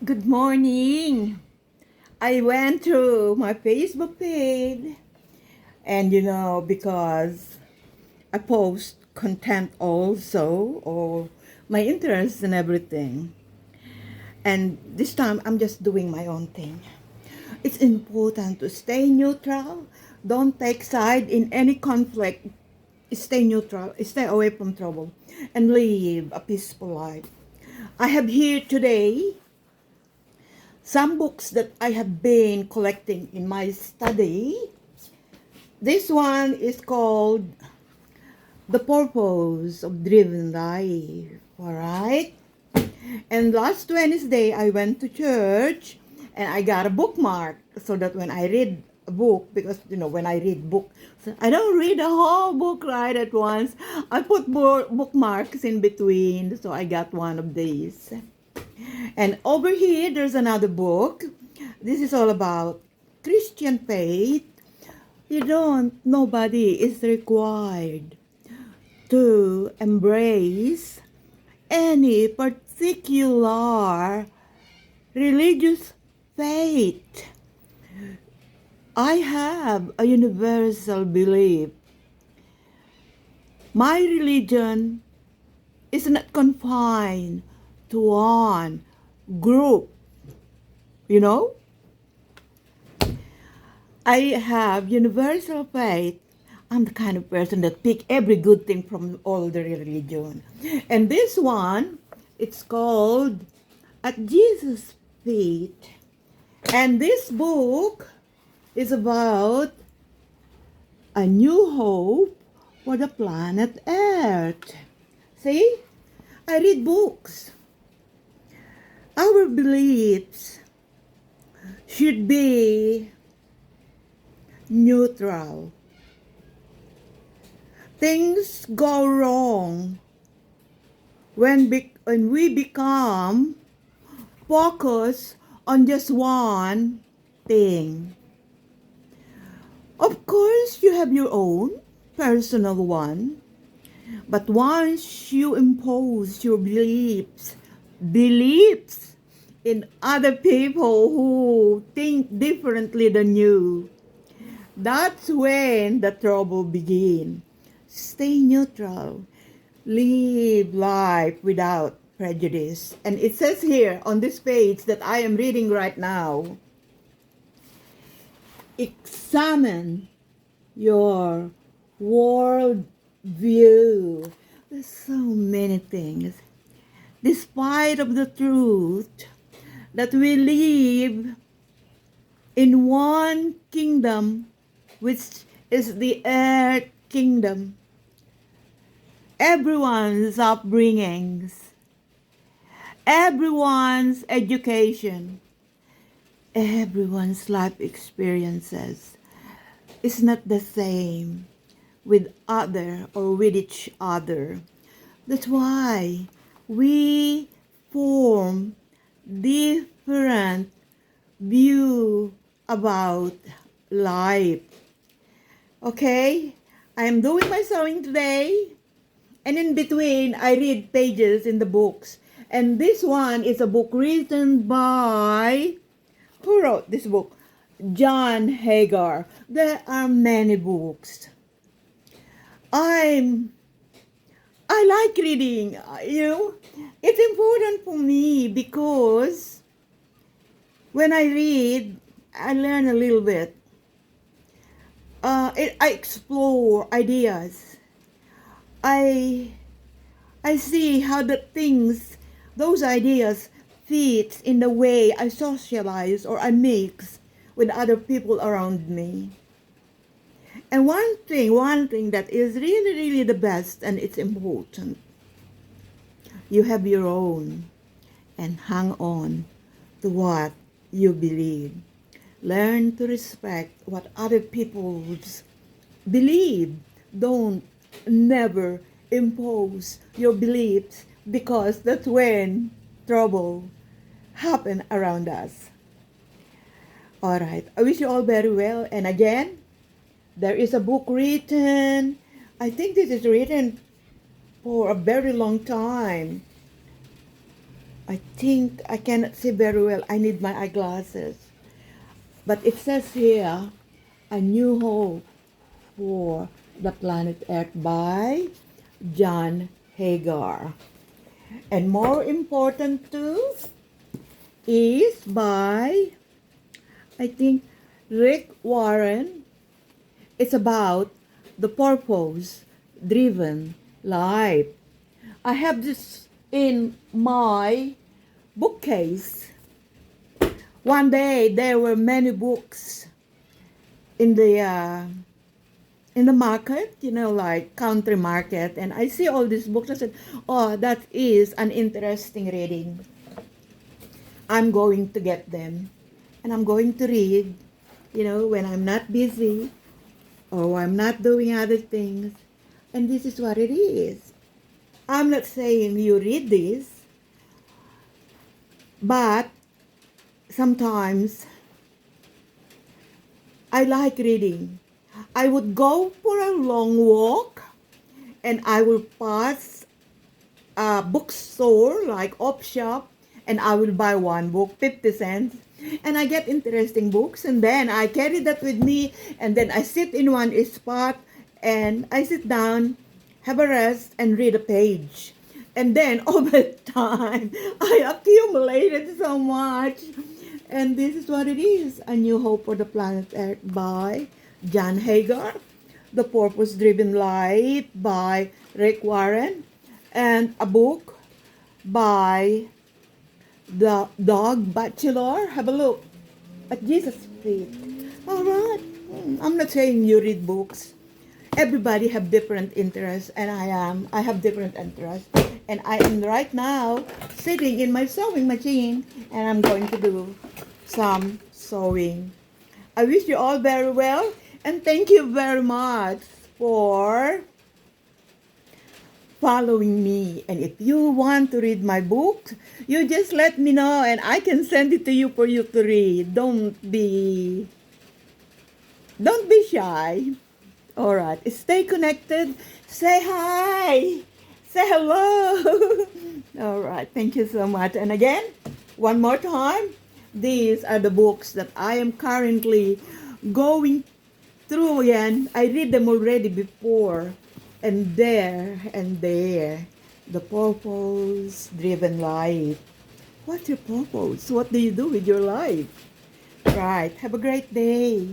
Good morning. I went to my Facebook page and because I post content also or my interests and everything. And this time I'm just doing my own thing. It's important to stay neutral. Don't take side in any conflict. Stay neutral. Stay away from trouble and live a peaceful life. I have here today some books that I have been collecting in my study. This one is called The Purpose of Driven Life. Alright? And last Wednesday, I went to church and I got a bookmark so that when I read a book, because when I read book, so I don't read the whole book right at once. I put bookmarks in between, so I got one of these. And over here, there's another book. This is all about Christian faith. Nobody is required to embrace any particular religious faith. I have a universal belief. My religion is not confined to one group. You know, I have universal faith. I'm the kind of person that pick every good thing from all the religion. And this one, it's called At Jesus' Feet. And this book is about a new hope for the planet Earth. See? I read books. Our beliefs should be neutral. Things go wrong when we become focused on just one thing. Of course, you have your own personal one, but once you impose your beliefs in other people who think differently than you, that's when the trouble begins. Stay neutral. Live life without prejudice. And it says here on this page that I am reading right now, examine your world view. There's so many things. Despite of the truth that we live in one kingdom, which is the earth kingdom, everyone's upbringings, everyone's education, everyone's life experiences is not the same with each other. That's why we form different view about life. Okay? I am doing my sewing today. And in between, I read pages in the books. And this one is a book written by, who wrote this book? John Hagar. There are many books. I like reading, It's important for me because when I read, I learn a little bit. I explore ideas. I see how those ideas fit in the way I socialize or I mix with other people around me. And one thing that is really, really the best and it's important, you have your own and hang on to what you believe. Learn to respect what other people's believe. Don't never impose your beliefs because that's when trouble happen around us. All right. I wish you all very well. And again, there is a book written. I think this is written for a very long time. I think I cannot see very well. I need my eyeglasses. But it says here, A New Hope for the Planet Earth by John Hagar. And more important too is by, I think, Rick Warren. It's about the purpose-driven life. I have this in my bookcase. One day there were many books in the market, like country market, and I see all these books. I said, oh, that is an interesting reading. I'm going to get them, and I'm going to read, when I'm not busy or I'm not doing other things. And this is what it is. I'm not saying you read this, but sometimes I like reading. I would go for a long walk and I will pass a bookstore like Op Shop and I will buy one book, 50 cents. And I get interesting books and then I carry that with me and then I sit in one spot and I sit down, have a rest and read a page. And then over time, I accumulated so much. And this is what it is, A New Hope for the Planet Earth by John Hagar, The Purpose-Driven Life by Rick Warren, and a book by the Dog Bachelor. Have a look at Jesus' feet. All right. I'm not saying you read books. Everybody have different interests, and I have different interests. And I am right now sitting in my sewing machine, and I'm going to do some sewing. I wish you all very well, and thank you very much for following me. And if you want to read my book, you just let me know and I can send it to you for you to read. Don't be shy. All right, stay connected. Say hi. Say hello. All right, thank you so much. And again, one more time, these are the books that I am currently going through again. I read them already before. And there, the purpose-driven life. What's your purpose? What do you do with your life? Right. Have a great day.